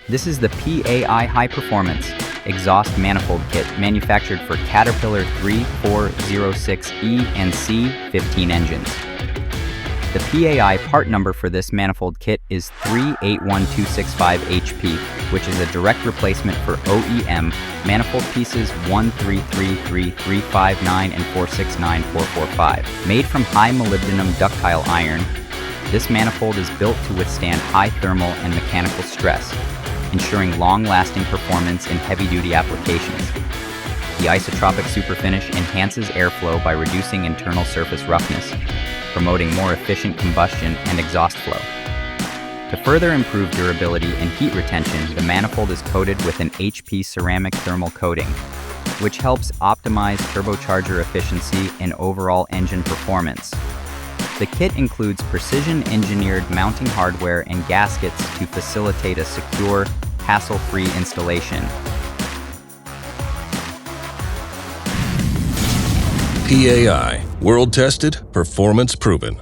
This is the PAI High Performance Exhaust Manifold Kit manufactured for Caterpillar 3406E and C15 engines. The PAI part number for this manifold kit is 381265HP, which is a direct replacement for OEM manifold pieces 1333359 and 469445. Made from high molybdenum ductile iron, this manifold is built to withstand high thermal and mechanical stress, ensuring long-lasting performance in heavy-duty applications. The Isotropic Superfinish enhances airflow by reducing internal surface roughness, promoting more efficient combustion and exhaust flow. To further improve durability and heat retention, the manifold is coated with an HP ceramic thermal coating, which helps optimize turbocharger efficiency and overall engine performance. The kit includes precision-engineered mounting hardware and gaskets to facilitate a secure, hassle-free installation. PAI, world tested, performance proven.